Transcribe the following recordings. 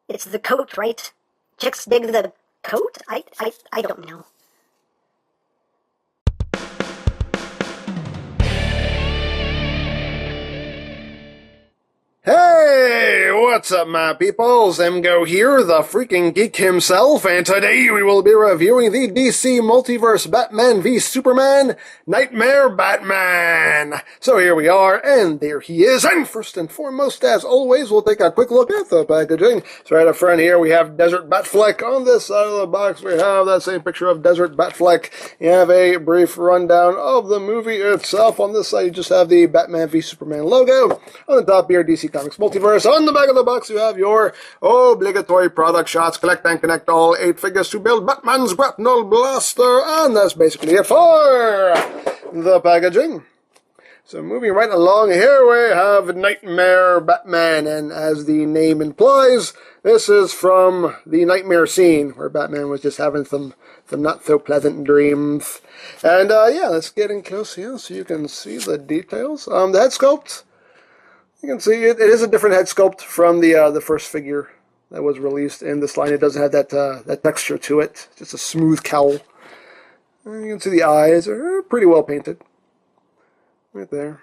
It's the coat, right? Chicks dig the coat? I don't know. Hey, what's up, my peoples? EmGo here, the freaking geek himself, and today we will be reviewing the DC Multiverse Batman v Superman Nightmare Batman. So here we are, and there he is, and first and foremost, as always, we'll take a quick look at the packaging. So right up front here, we have Desert Batfleck. On this side of the box, we have that same picture of Desert Batfleck. You have a brief rundown of the movie itself. On this side, you just have the Batman v Superman logo. On the top here, DC Comics Multiverse. On the back of the box, you have your obligatory product shots. Collect and connect all 8 figures to build Batman's grapnel blaster. And that's basically it for the packaging. So moving right along, here we have Nightmare Batman. And as the name implies, this is from the nightmare scene where Batman was just having some not so pleasant dreams. And yeah, let's get in close here so you can see the details. The head sculpt. You can see it is a different head sculpt from the first figure that was released in this line. It doesn't have that texture to it. It's just a smooth cowl. And you can see the eyes are pretty well painted. Right there.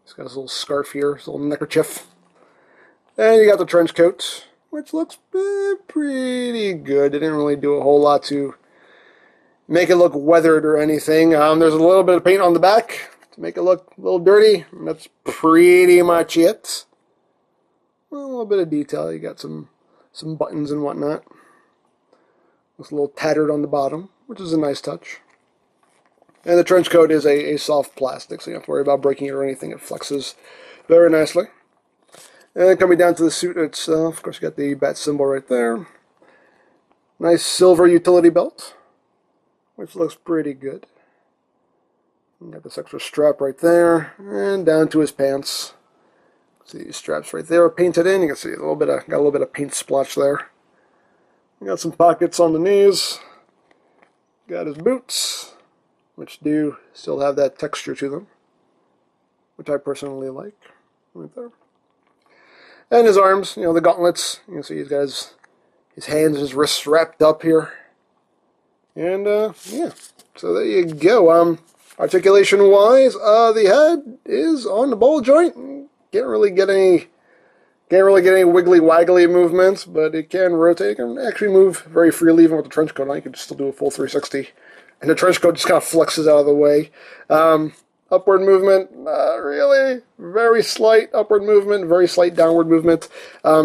He's got his little scarf here, his little neckerchief. And you got the trench coat, which looks pretty good. They didn't really do a whole lot to make it look weathered or anything. There's a little bit of paint on the back to make it look a little dirty. And that's pretty much it. A little bit of detail. You got some buttons and whatnot. It's a little tattered on the bottom, which is a nice touch. And the trench coat is a soft plastic, so you don't have to worry about breaking it or anything. It flexes very nicely. And coming down to the suit itself, of course, you got the bat symbol right there. Nice silver utility belt, which looks pretty good. You got this extra strap right there, and down to his pants. See these straps right there are painted in. You can see got a little bit of paint splotch there. You got some pockets on the knees. Got his boots, which do still have that texture to them, which I personally like. Right there. And his arms, the gauntlets. You can see he's got his hands and his wrists wrapped up here. And, yeah. So there you go. Articulation-wise, the head is on the ball joint. Can't really get any wiggly-waggly movements, but it can rotate. It can actually move very freely, even with the trench coat on. You can still do a full 360. And the trench coat just kind of flexes out of the way. Upward movement, really very slight upward movement, very slight downward movement.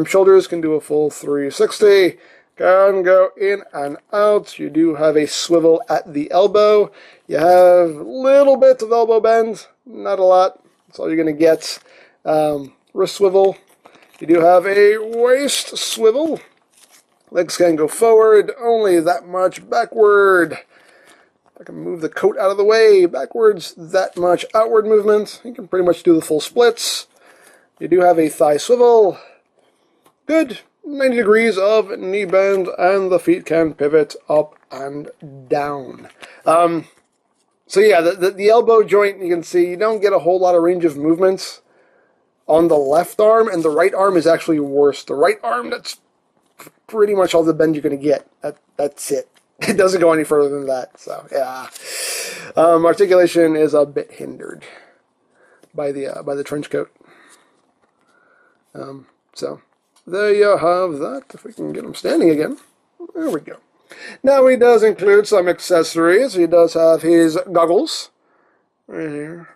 Shoulders can do a full 360. Can go in and out. You do have a swivel at the elbow. You have a little bit of elbow bend, not a lot. That's all you're going to get. Wrist swivel. You do have a waist swivel. Legs can go forward, only that much backward. I can move the coat out of the way, backwards, that much outward movement. You can pretty much do the full splits. You do have a thigh swivel. Good 90 degrees of knee bend, and the feet can pivot up and down. So yeah, the elbow joint, you can see, you don't get a whole lot of range of movements on the left arm, and the right arm is actually worse. The right arm, that's pretty much all the bend you're going to get. That's it. It doesn't go any further than that, so yeah. Articulation is a bit hindered by the trench coat. So there you have that. If we can get him standing again, there we go. Now he does include some accessories. He does have his goggles right here.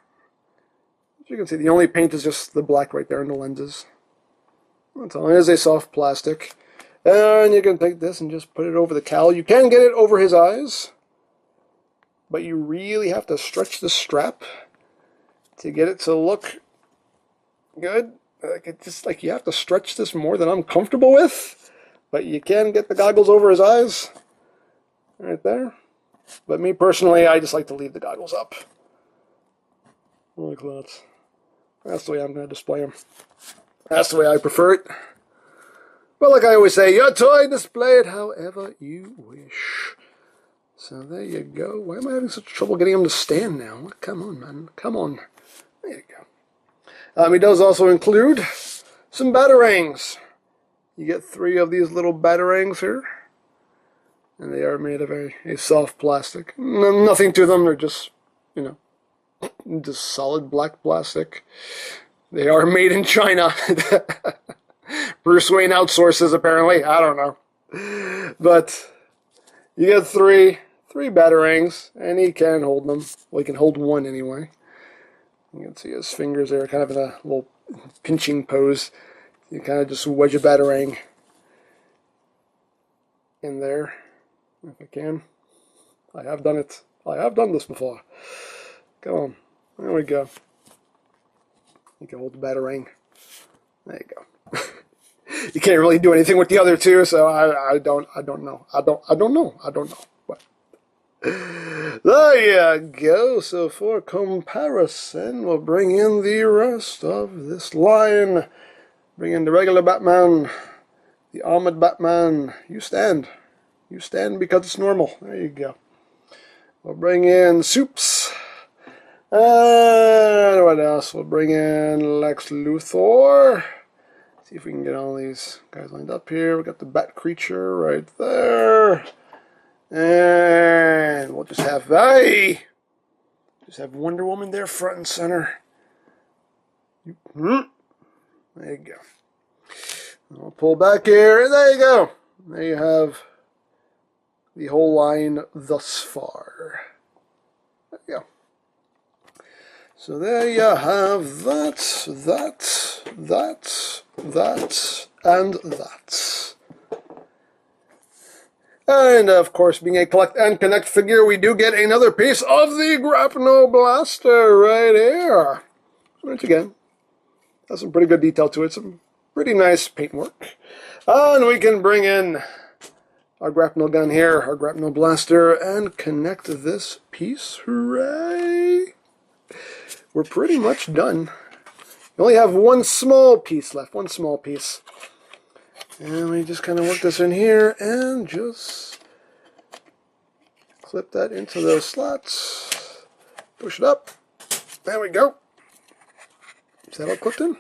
As you can see, the only paint is just the black right there in the lenses. That's all. It is a soft plastic. And you can take this and just put it over the cowl. You can get it over his eyes, but you really have to stretch the strap to get it to look good. Like you have to stretch this more than I'm comfortable with, but you can get the goggles over his eyes right there. But me personally, I just like to leave the goggles up. Like that. That's the way I'm going to display them. That's the way I prefer it. But like I always say, your toy, display it however you wish. So there you go. Why am I having such trouble getting him to stand now? Come on, man. Come on. There you go. He does also include some batarangs. You get 3 of these little batarangs here. And they are made of a soft plastic. Nothing to them. They're just, just solid black plastic. They are made in China. Bruce Wayne outsources, apparently. I don't know. But you get 3 batarangs, and he can hold them. Well, he can hold one anyway. You can see his fingers there, kind of in a little pinching pose. You kind of just wedge a batarang in there, if I can. I have done it. I have done this before. Come on. There we go. You can hold the batarang. There you go. You can't really do anything with the other 2, so I don't know. I don't know. But there you go. So for comparison, we'll bring in the rest of this line. Bring in the regular Batman, the armored Batman. You stand. You stand because it's normal. There you go. We'll bring in Soups. And what else? We'll bring in Lex Luthor. See if we can get all these guys lined up here. We got the Bat Creature right there. And we'll just have Wonder Woman there front and center. There you go. I'll pull back here, and there you go. There you have the whole line thus far. There you go. So there you have that, and that. And of course, being a collect and connect figure, we do get another piece of the Grapnel Blaster right here. Which again, has some pretty good detail to it, some pretty nice paintwork. And we can bring in our grapnel gun here, our grapnel blaster, and connect this piece. Hooray! We're pretty much done. We only have one small piece left, one small piece. And we just kind of work this in here and just clip that into those slots. Push it up. There we go. Is that all clipped in?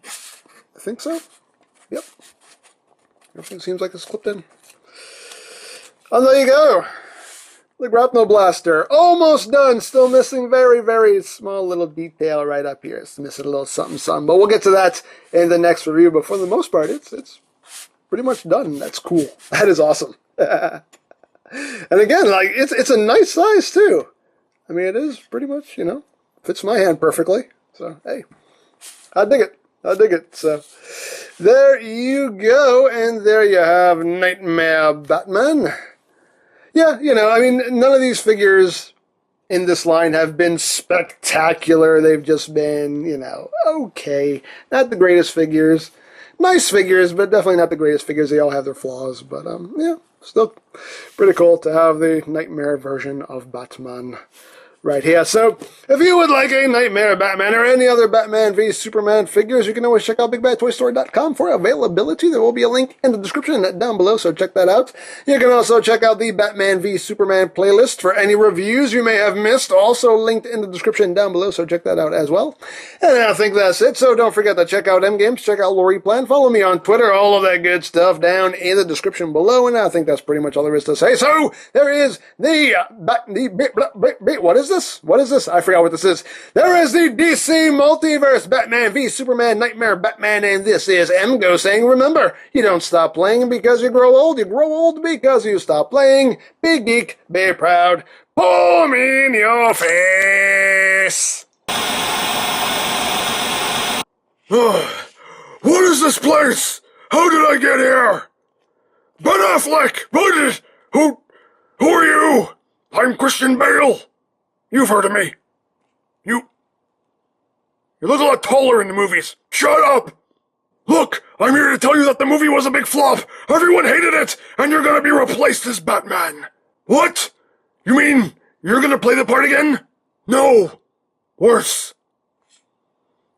I think so. Yep. Everything seems like it's clipped in. And there you go. The Grapnel Blaster. Almost done. Still missing very, very small little detail right up here. It's missing a little something, something. But we'll get to that in the next review. But for the most part, it's pretty much done. That's cool. That is awesome. And again, like it's a nice size too. I mean, it is pretty much, fits my hand perfectly. So, hey, I dig it. I dig it. So, there you go. And there you have Nightmare Batman. Yeah, I mean, none of these figures in this line have been spectacular. They've just been, okay. Not the greatest figures. Nice figures, but definitely not the greatest figures. They all have their flaws. But, yeah, still pretty cool to have the Nightmare version of Batman right here. So, if you would like a Nightmare Batman or any other Batman v Superman figures, you can always check out BigBadToyStore.com for availability. There will be a link in the description down below, so check that out. You can also check out the Batman v Superman playlist for any reviews you may have missed, also linked in the description down below, so check that out as well. And I think that's it, so don't forget to check out EmGo's, check out Lori Plan, follow me on Twitter, all of that good stuff down in the description below, and I think that's pretty much all there is to say. So, there is what is this? What is this? I forgot what this is. There is the DC Multiverse Batman v Superman Nightmare Batman, and this is EmGo saying, remember, you don't stop playing because you grow old because you stop playing. Be geek, be proud, pull me in your face. What is this place? How did I get here? Ben Affleck! Who are you? I'm Christian Bale. You've heard of me. You look a lot taller in the movies. Shut up! Look, I'm here to tell you that the movie was a big flop. Everyone hated it, and you're gonna be replaced as Batman. What? You mean you're gonna play the part again? No. Worse.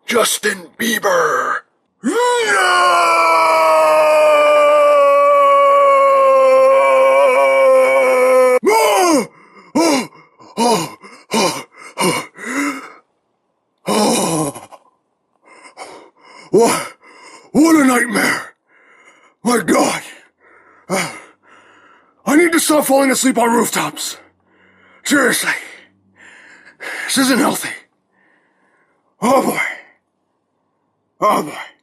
Justin Bieber. What a nightmare! My God. I need to stop falling asleep on rooftops. Seriously. This isn't healthy. Oh boy. Oh boy.